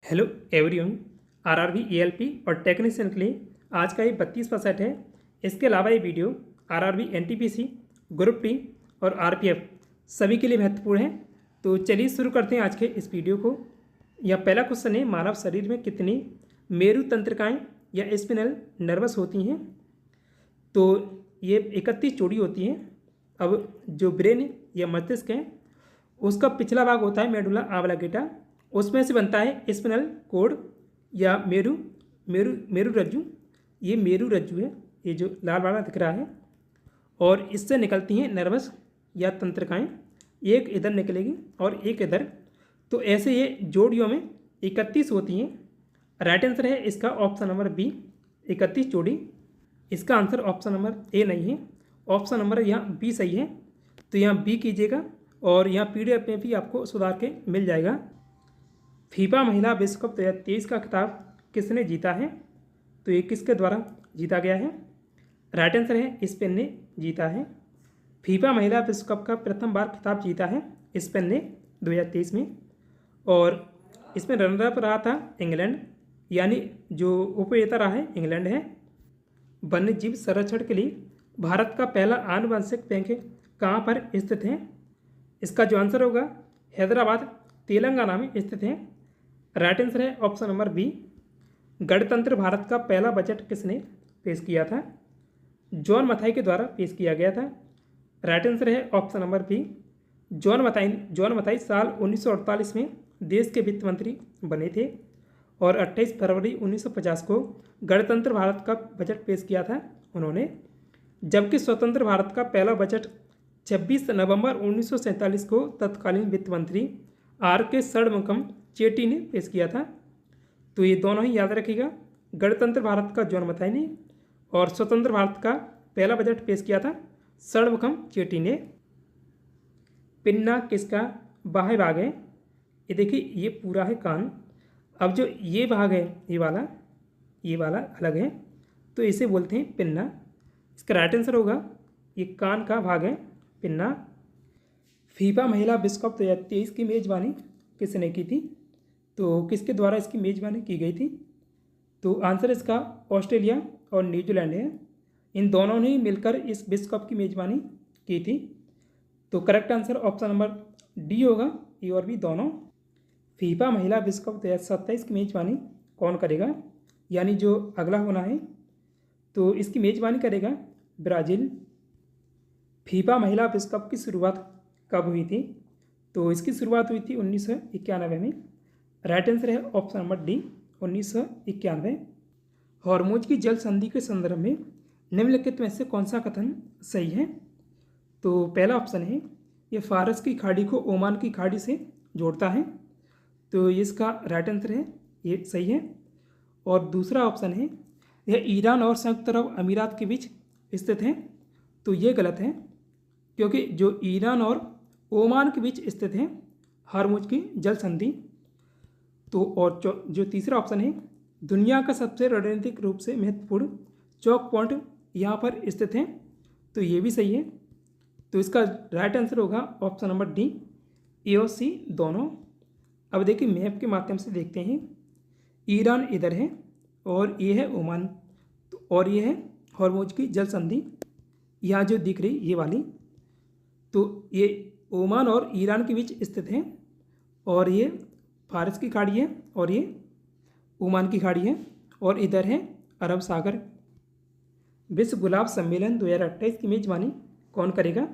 Hello everyone. RRB ALP और technician के लिए आज का ये 32वां सेट है। इसके अलावा ये video RRB NTPC, group D और आरपीएफ सभी के लिए महत्वपूर्ण है। तो चलिए शुरू करते हैं आज के इस वीडियो को। यह पहला क्वेश्चन है, मानव शरीर में कितनी मेरु तंत्रिकाएँ या स्पिनल नर्वस होती हैं? तो ये 31 जोड़ी होती हैं। अब जो ब्रेन या मस्तिष्क है उसका पिछला भाग होता है मेडुला ऑब्लिंगेटा, उसमें से बनता है स्पिनल कोड या मेरु मेरु मेरु रज्जु। ये मेरु रज्जु है, ये जो लाल वाला दिख रहा है, और इससे निकलती हैं नर्वस या तंत्रिकाएँ। एक इधर निकलेगी और एक इधर। तो ऐसे ये जोड़ियों में 31 होती हैं। राइट आंसर है इसका ऑप्शन नंबर बी, 31 जोड़ी। इसका आंसर ऑप्शन नंबर ए नहीं है, ऑप्शन नंबर यहाँ बी सही है। तो यहाँ बी कीजिएगा और यहाँ पीडीएफ में भी आपको सुधार के मिल जाएगा। फीफा महिला विश्व कप 2023 का खिताब किसने जीता है? तो ये किसके द्वारा जीता गया है? राइट आंसर है स्पेन ने जीता है। फीफा महिला विश्व कप का प्रथम बार खिताब जीता है स्पेन ने 2023 में, और इसमें रनर अप रहा था इंग्लैंड, यानी जो उपविजेता रहा है इंग्लैंड है। वन्य जीव संरक्षण के लिए भारत का पहला आनुवंशिक बैंक कहाँ पर स्थित है? इसका जो आंसर होगा हैदराबाद तेलंगाना में स्थित है। राइट आंसर है ऑप्शन नंबर बी। गणतंत्र भारत का पहला बजट किसने पेश किया था? जॉन मथाई के द्वारा पेश किया गया था। राइट आंसर है option number B. John Mathai साल 1948 में देश के वित्त मंत्री बने थे और 28 फरवरी 1950 को गणतंत्र भारत का बजट पेश किया था उन्होंने। जबकि स्वतंत्र भारत का पहला बजट 26 नवंबर 1947 को तत्कालीन वित्त मंत्री आर के षणमुगम चेट्टी ने पेश किया था। तो ये दोनों ही याद रखिएगा, गणतंत्र भारत का जॉन मथाई ने और स्वतंत्र भारत का पहला बजट पेश किया था षणमुगम चेट्टी ने। पिन्ना किसका बाह्य भाग है? ये देखिए, ये पूरा है कान। अब जो ये भाग है ये वाला अलग है, तो इसे बोलते हैं पिन्ना। इसका राइट आंसर होगा ये कान का भाग है पिन्ना। फीफा महिला विश्व कप 2023 की मेज़बानी किसने की थी? तो किसके द्वारा इसकी मेज़बानी की गई थी? तो आंसर इसका ऑस्ट्रेलिया और न्यूजीलैंड है। इन दोनों ने मिलकर इस विश्व कप की मेज़बानी की थी। तो correct answer option number D होगा, ए और बी दोनों। फीफा महिला विश्व कप 2027 की मेज़बानी कौन करेगा, यानी जो अगला होना है? तो इसकी मेज़बानी करेगा ब्राज़ील। फीफा महिला विश्व कप की शुरुआत कब हुई थी? तो इसकी शुरुआत हुई थी 1991 में। राइट आंसर है ऑप्शन नंबर डी, 1991। हॉर्मुज की जल संधि के संदर्भ में निम्नलिखित में से कौन सा कथन सही है? तो पहला ऑप्शन है ये फारस की खाड़ी को ओमान की खाड़ी से जोड़ता है, तो इसका राइट आंसर है ये सही है। और दूसरा ऑप्शन है यह ईरान और संयुक्त अरब अमीरात के बीच स्थित है, तो ये गलत है, क्योंकि जो ईरान और ओमान के बीच स्थित है हॉर्मुज की जल संधि। तो और जो तीसरा ऑप्शन है दुनिया का सबसे रणनीतिक रूप से महत्वपूर्ण चौक पॉइंट यहाँ पर स्थित है, तो ये भी सही है। तो इसका राइट आंसर होगा ऑप्शन नंबर डी, ए और सी दोनों। अब देखिए मैप के माध्यम से देखते हैं। ईरान इधर है और ये है ओमान, तो और ये है हॉर्मुज की जल संधि यहाँ जो दिख रही ये वाली। तो ये ओमान और ईरान के बीच स्थित है, और ये फारस की खाड़ी है और ये ओमान की खाड़ी है, और इधर है अरब सागर। विश्व गुलाब सम्मेलन 2028 की मेज़बानी कौन करेगा?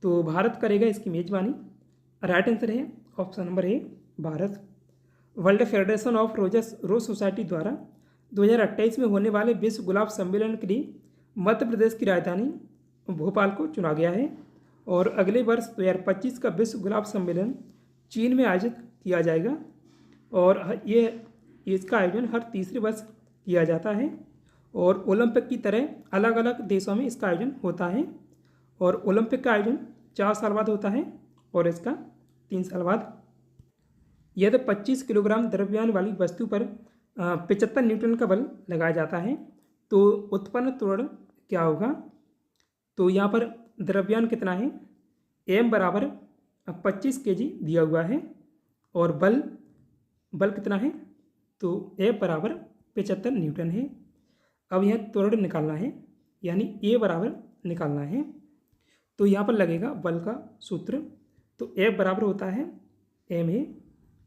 तो भारत करेगा इसकी मेज़बानी। राइट आंसर है option number A, Bharat. World federation of rose society द्वारा 2028 में होने वाले विश्व गुलाब सम्मेलन के लिए मध्य प्रदेश की राजधानी भोपाल को चुना गया है, और अगले वर्ष 2025 का विश्व गुलाब सम्मेलन चीन में आयोजित किया जाएगा, और ये इसका आयोजन हर तीसरे वर्ष किया जाता है, और ओलंपिक की तरह अलग अलग देशों में इसका आयोजन होता है। और ओलंपिक का आयोजन 4 साल बाद होता है और इसका 3 साल बाद। यदि 25 किलोग्राम द्रव्यमान वाली वस्तु पर 75 न्यूटन का बल लगाया जाता है तो उत्पन्न त्वरण क्या होगा? तो यहाँ पर द्रव्यमान कितना है? m बराबर 25 kg दिया हुआ है, और बल बल कितना है, तो F बराबर 75 न्यूटन है। अब यह त्वरण निकालना है, यानी A बराबर निकालना है। तो यहाँ पर लगेगा बल का सूत्र। तो F बराबर होता है m है,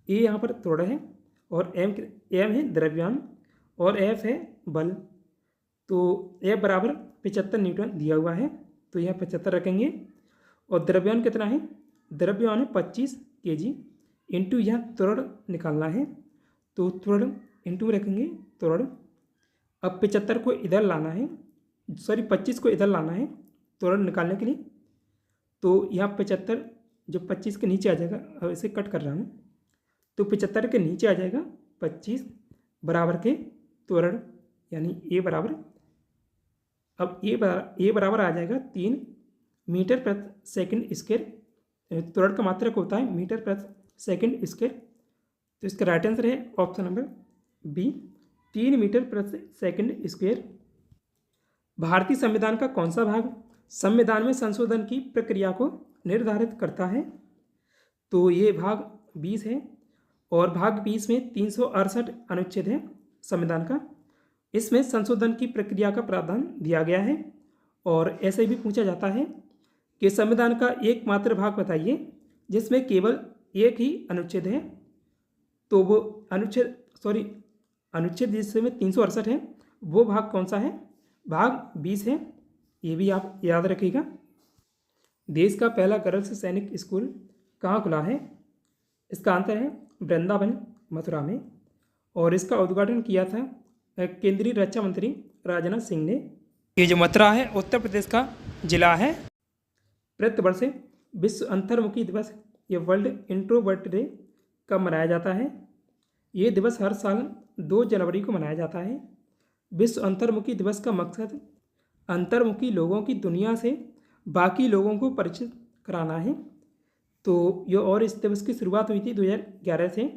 A यहाँ पर त्वरण है और m है द्रव्यमान और F है बल। तो F बराबर 75 न्यूटन दिया हुआ है, तो यहाँ 75 रखेंगे। और द्रव्यमान कितना है, द्रव्यमान है 25 kg इंटू यहाँ त्वरण निकालना है, तो त्वरण इंटू में रखेंगे त्वरण। अब 75 को इधर लाना है, 25 को इधर लाना है त्वरण निकालने के लिए। तो यहाँ 75 जो 25 के नीचे आ जाएगा, अब इसे कट कर रहा हूँ, तो 75 के नीचे आ जाएगा 25 बराबर के त्वरण, यानी A बराबर, अब A बराबर आ जाएगा 3 मीटर प्रति सेकंड स्क्वायर। त्वरण का मात्रक होता है मीटर प्रति सेकंड स्क्वायर। तो इसका राइट आंसर है ऑप्शन नंबर B, 3 मीटर प्रति सेकंड स्क्वायर। भारतीय संविधान का कौन सा भाग संविधान में संशोधन की प्रक्रिया को निर्धारित करता है, तो ये भाग 20 है और भाग 20 में 368 अनुच्छेद है संविधान का। इसमें संशोधन की प्रक्रिया का प्रावधान दिया गया है। और ऐसे भी पूछा जाता है कि संविधान का एकमात्र भाग बताइए जिसमें केवल एक ही अनुच्छेद है, तो वो अनुच्छेद जिसमें 368 है वो भाग कौन सा है, भाग 20 है। ये भी आप याद रखिएगा। देश का पहला गर्ल्स सैनिक स्कूल कहाँ खुला है, इसका आंसर है वृंदावन मथुरा में, और इसका उद्घाटन किया था केंद्रीय रक्षा मंत्री राजनाथ सिंह ने। ये जो मथुरा है उत्तर प्रदेश का जिला है। प्रतिवर्ष विश्व अंतर्मुखी दिवस या वर्ल्ड इंट्रोवर्ट डे कब मनाया जाता है, ये दिवस हर साल 2 जनवरी को मनाया जाता है। विश्व अंतर्मुखी दिवस का मकसद अंतर्मुखी लोगों की दुनिया से बाकी लोगों को परिचित कराना है। तो और इस दिवस की शुरुआत हुई थी 2011 से।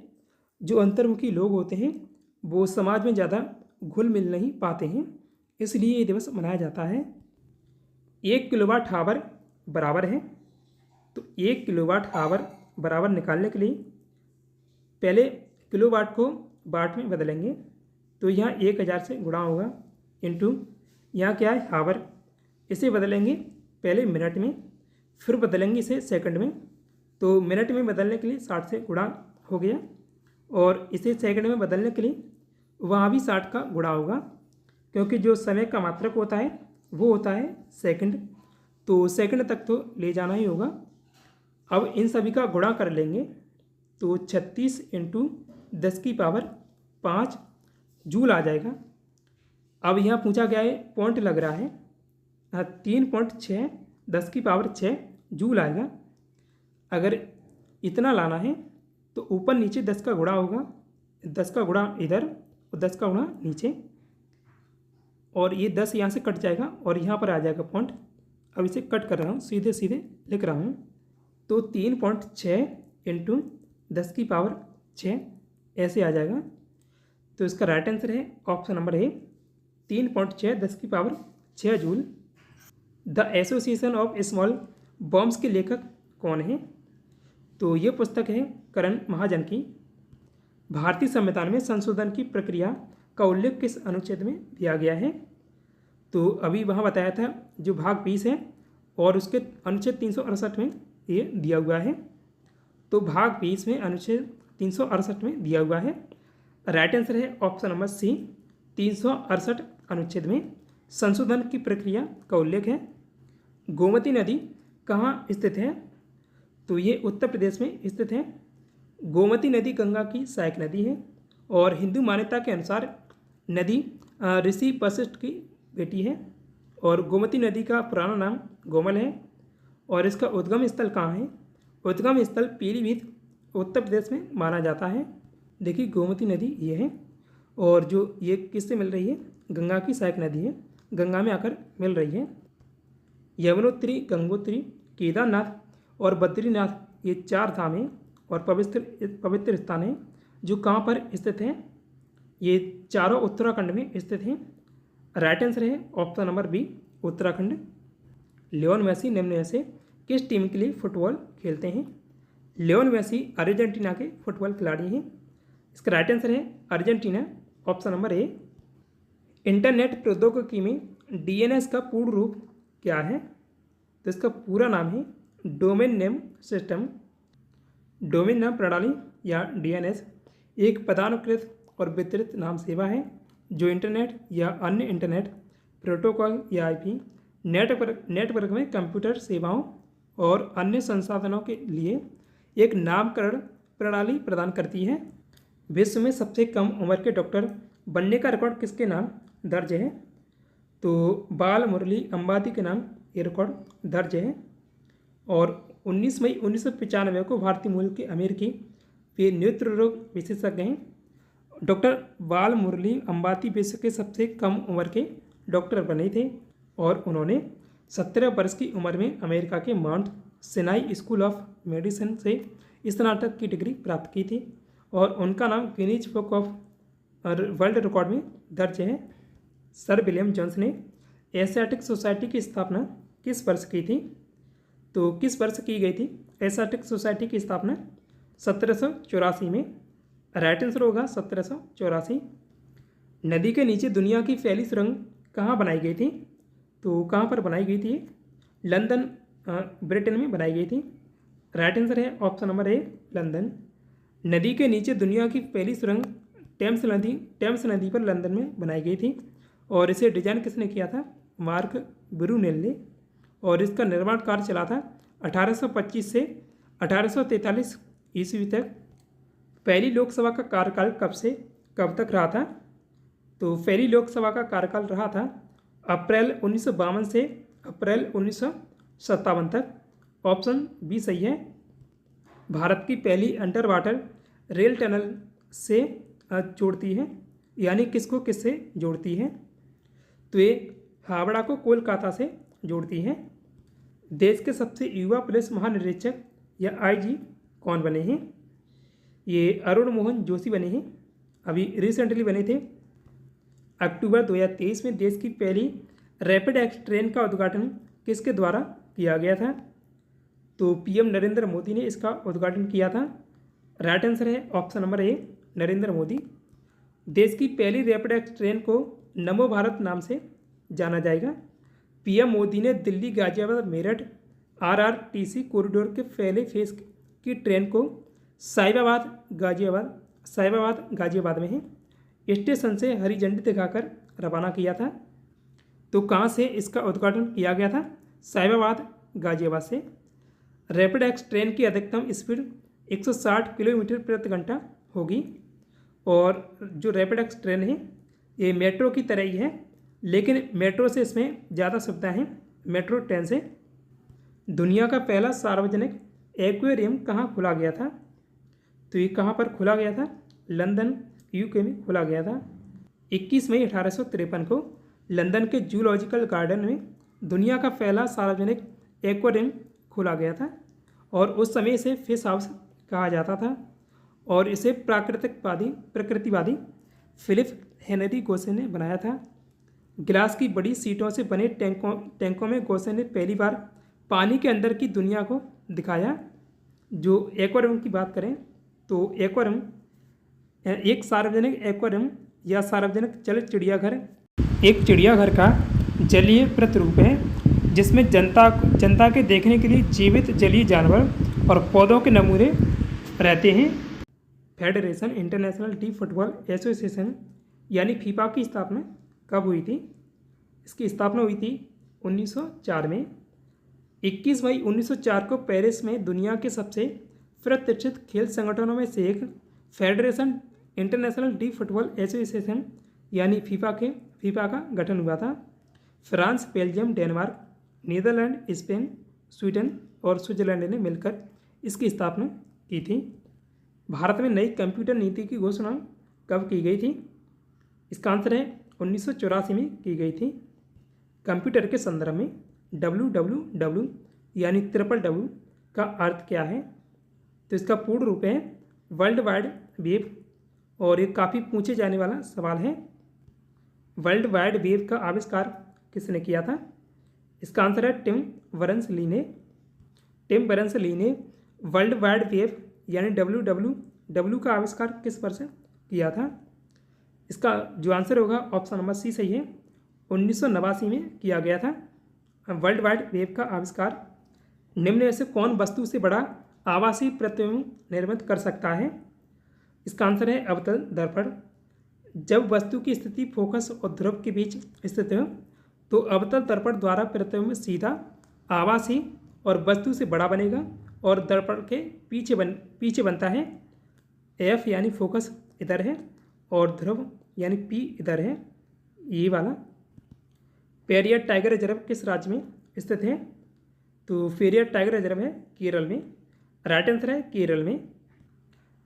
जो अंतर्मुखी लोग होते हैं वो समाज में ज़्यादा घुल मिल नहीं पाते हैं, इसलिए ये दिवस मनाया जाता है। 1 किलोवाट आवर बराबर है, तो 1 किलोवाट आवर बराबर निकालने के लिए पहले किलोवाट को वाट में बदलेंगे, तो यहाँ 1000 से गुणा होगा इंटू यहाँ क्या है आवर, इसे बदलेंगे पहले मिनट में, फिर बदलेंगे इसे सेकंड में। तो मिनट में बदलने के लिए 60 से गुणा हो गया, और इसे सेकंड में बदलने के लिए वहाँ भी 60 का गुणा होगा, क्योंकि जो समय का मात्रक होता है वो होता है सेकंड, तो सेकंड तक तो ले जाना ही होगा। अब इन सभी का गुणा कर लेंगे, तो 36 इंटू 10 की पावर 5 जूल आ जाएगा। अब यहाँ पूछा गया है पॉइंट लग रहा है, 3.6 10 की पावर 6 जूल आएगा। अगर इतना लाना है तो ऊपर नीचे 10 का गुणा होगा, 10 का गुणा इधर और 10 का गुणा नीचे, और ये 10 यहाँ से कट जाएगा और यहाँ पर आ जाएगा पॉइंट। अब इसे कट कर रहा हूँ, सीधे सीधे लिख रहा हूँ, तो 3.6 इंटू 10 की पावर 6 ऐसे आ जाएगा। तो इसका राइट आंसर है ऑप्शन नंबर ए, 3.6 10 की power 6 joule. The association of small bombs के लेखक कौन है, तो ये पुस्तक है करण महाजन की। भारतीय संविधान में संशोधन की प्रक्रिया का उल्लेख किस अनुच्छेद में दिया गया है, तो अभी वहाँ बताया था जो भाग 20 है और उसके अनुच्छेद 368 में ये दिया हुआ है। तो भाग 20 में अनुच्छेद 368 में दिया हुआ है। राइट आंसर है ऑप्शन नंबर सी, 368 अनुच्छेद में संशोधन की प्रक्रिया का उल्लेख है। गोमती नदी कहाँ स्थित है, तो ये उत्तर प्रदेश में स्थित है। गोमती नदी गंगा की सहायक नदी है और हिंदू मान्यता के अनुसार नदी ऋषि वशिष्ठ की बेटी है, और गोमती नदी का पुराना नाम गोमल है। और इसका उद्गम स्थल कहाँ है, उद्गम स्थल पीलीभीत उत्तर प्रदेश में माना जाता है। देखिए गोमती नदी ये है, और जो ये किससे मिल रही है, गंगा की सहायक नदी है, गंगा में आकर मिल रही है। यमुनोत्री, गंगोत्री, केदारनाथ और बद्रीनाथ ये 4 धाम हैं और पवित्र स्थान हैं जो कहाँ पर स्थित हैं, ये चारों उत्तराखंड में स्थित हैं। राइट आंसर है option number B, Uttarakhand. Lionel Messi निम्न में से किस टीम के लिए फुटबॉल खेलते हैं, लियोन मेसी अर्जेंटीना के फुटबॉल खिलाड़ी हैं। इसका राइट आंसर है Argentina, option number A. Internet प्रौद्योगिकी में डीएनएस का पूर्ण रूप क्या है? तो इसका पूरा नाम है डोमेन नेम सिस्टम। डोमेन नाम प्रणाली या डीएनएस एक पदानुकृत और वितरित नाम सेवा है जो इंटरनेट या अन्य इंटरनेट प्रोटोकॉल या आईपी नेटवर्क में कंप्यूटर सेवाओं और अन्य संसाधनों के लिए एक नामकरण प्रणाली प्रदान करती है। विश्व में सबसे कम उम्र के डॉक्टर बनने का रिकॉर्ड किसके नाम दर्ज है? तो बाल मुरली अंबाती के नाम ये रिकॉर्ड दर्ज है। और 19 मई 1995 को भारतीय मूल के अमेरिकी वे नेत्र रोग विशेषज्ञ हैं डॉक्टर बाल मुरली अंबाती विश्व के सबसे कम उम्र के डॉक्टर बने थे और उन्होंने 17 वर्ष की उम्र में अमेरिका के Mount Sinai school of medicine से स्नातक की डिग्री प्राप्त की थी और उनका नाम Guinness book of world record में दर्ज है। सर विलियम जोन्स ने एशियाटिक सोसाइटी की स्थापना किस वर्ष की थी? तो किस वर्ष की गई थी एशियाटिक सोसाइटी की स्थापना? 1784 में। राइट आंसर होगा 1784। नदी के नीचे दुनिया की पहली सुरंग कहाँ बनाई गई थी? तो कहाँ पर बनाई गई थी? लंदन ब्रिटेन में बनाई गई थी। राइट आंसर है ऑप्शन नंबर ए लंदन। नदी के नीचे दुनिया की पहली सुरंग टेम्स नदी पर लंदन में बनाई गई थी और इसे डिजाइन किसने किया था? मार्क ब्रूनेल ने। और इसका निर्माण कार्य चला था 1825 से 1843 ईस्वी तक। पहली लोकसभा का कार्यकाल कब से कब तक रहा था? तो पहली लोकसभा का कार्यकाल रहा था अप्रैल 1952 से अप्रैल 1957 तक। ऑप्शन बी सही है। भारत की पहली अंडर वाटर रेल टनल से जोड़ती है, यानी किसको किससे जोड़ती है? तो ये हावड़ा को कोलकाता से जोड़ती है। देश के सबसे युवा पुलिस महानिरीक्षक या आईजी कौन बने हैं? ये अरुण मोहन जोशी बने हैं, अभी रिसेंटली बने थे। अक्टूबर 2023 में देश की पहली रैपिड एक्स ट्रेन का उद्घाटन किसके द्वारा किया गया था? तो पीएम नरेंद्र मोदी ने इसका उद्घाटन किया था। राइट आंसर है option number A Narendra Modi. देश की पहली रैपिड एक्स ट्रेन को नमो भारत नाम से जाना जाएगा। पीएम मोदी ने दिल्ली गाजियाबाद मेरठ आरआरटीसी कॉरिडोर के पहले फेज की ट्रेन को साहिबाबाद गाजियाबाद में है स्टेशन से हरी झंडी दिखाकर रवाना किया था। तो कहाँ से इसका उद्घाटन किया गया था? साहिबाबाद गाजियाबाद से। रैपिड एक्स ट्रेन की अधिकतम स्पीड 160 किलोमीटर प्रति घंटा होगी और जो रैपिड एक्स ट्रेन है ये मेट्रो की तरह ही है, लेकिन मेट्रो से इसमें ज़्यादा सुविधाएं हैं मेट्रो ट्रेन से। दुनिया का पहला सार्वजनिक एक्वेरियम कहाँ खोला गया था? तो ये कहाँ पर खोला गया था? लंदन यूके में खोला गया था। 21 मई 1853 को लंदन के जूलॉजिकल गार्डन में दुनिया का पहला सार्वजनिक एक्वेरियम खोला गया था और उस समय इसे फिश हाउस कहा जाता था और इसे प्रकृतिवादी फिलिप हेनरी गोसे ने बनाया था। गिलास की बड़ी सीटों से बने टैंकों में गोसे ने पहली बार पानी के अंदर की दुनिया को दिखाया। जो एक्वेरियम की बात करें तो एक्वेरियम एक सार्वजनिक एक्वेरियम या सार्वजनिक जल चिड़ियाघर एक चिड़ियाघर का जलीय प्रतिरूप है जिसमें जनता के देखने के लिए जीवित जलीय जानवर और पौधों के नमूने रहते हैं। Federation International de Football Association यानी फीफा की स्थापना कब हुई थी? इसकी स्थापना हुई थी 1904 में। 21 मई 1904 को पेरिस में दुनिया के सबसे प्रतिष्ठित खेल संगठनों में से एक Federation International de Football Association यानी फीफा का गठन हुआ था। France, Belgium, Denmark, Netherland, Spain, Sweden और स्विट्जरलैंड ने मिलकर इसकी स्थापना की थी। भारत में नई कंप्यूटर नीति की घोषणा कब की गई थी? इसका आंसर है 1984 में की गई थी। कंप्यूटर के संदर्भ में www यानी WWW का अर्थ क्या है? तो इसका पूर्ण रूप है वर्ल्ड वाइड वेब और ये काफ़ी पूछे जाने वाला सवाल है। वर्ल्ड वाइड वेब का आविष्कार किसने किया था? इसका आंसर है टिम बर्नर्स ली ने वर्ल्ड वाइड वेब यानी WWW का आविष्कार किस वर्ष किया था। इसका जो आंसर होगा ऑप्शन नंबर सी सही है, 1989 में किया गया था। वर्ल्ड वाइड वेब का आविष्कार, निम्न में से कौन वस्तु से बड़ा आभासी प्रतिबिंब निर्मित कर सकता है? इसका आंसर है अवतल दर्पण। जब वस्तु की स्थिति फोकस और ध्रुव के बीच स्थित हो तो अवतल दर्पण द्वारा प्रतिबिंब सीधा आभासी और वस्तु से बड़ा बनेगा और दर्पण के पीछे बनता है। एफ यानी फोकस इधर है और ध्रुव यानी पी इधर है, ये वाला। पेरियार टाइगर रिजर्व किस राज्य में स्थित है? तो पेरियार टाइगर रिजर्व है केरल में। राइट आंसर है केरल में।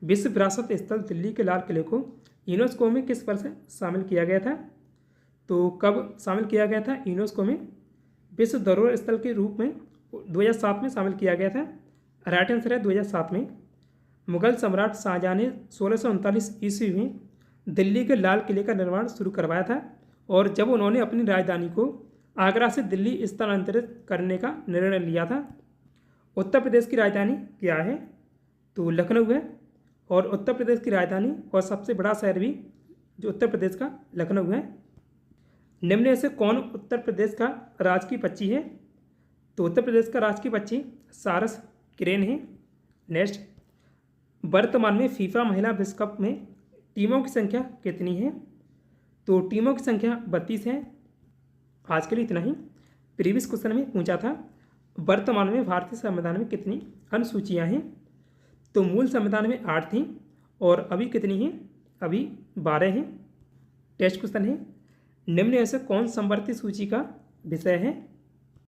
विश्व विरासत स्थल दिल्ली के लाल किले को यूनेस्को में किस वर्ष शामिल किया गया था? तो कब शामिल किया गया था यूनेस्को में? विश्व धरोहर स्थल के रूप में 2007 में शामिल किया गया था। राइट आंसर है 2007 में। मुगल सम्राट शाहजहाँ ने 1639 ईस्वी में दिल्ली के लाल किले का निर्माण शुरू करवाया था और जब उन्होंने अपनी राजधानी को आगरा से दिल्ली स्थानांतरित करने का निर्णय लिया था। उत्तर प्रदेश की राजधानी क्या है? तो लखनऊ है और उत्तर प्रदेश की राजधानी और सबसे बड़ा शहर भी जो उत्तर प्रदेश का लखनऊ है। निम्न में से कौन उत्तर प्रदेश का राजकीय पक्षी है? तो उत्तर प्रदेश का राजकीय पक्षी सारस क्रेन है। नेक्स्ट, वर्तमान में फीफा महिला विश्व कप में टीमों की संख्या कितनी है? तो टीमों की संख्या 32 है। आज के लिए इतना ही। प्रीवियस क्वेश्चन में पूछा था वर्तमान में भारतीय संविधान में कितनी अनुसूचियां हैं? तो मूल संविधान में 8 थी और अभी कितनी हैं? अभी 12 हैं। टेस्ट क्वेश्चन है, निम्न में से कौन संवर्ती सूची का विषय है?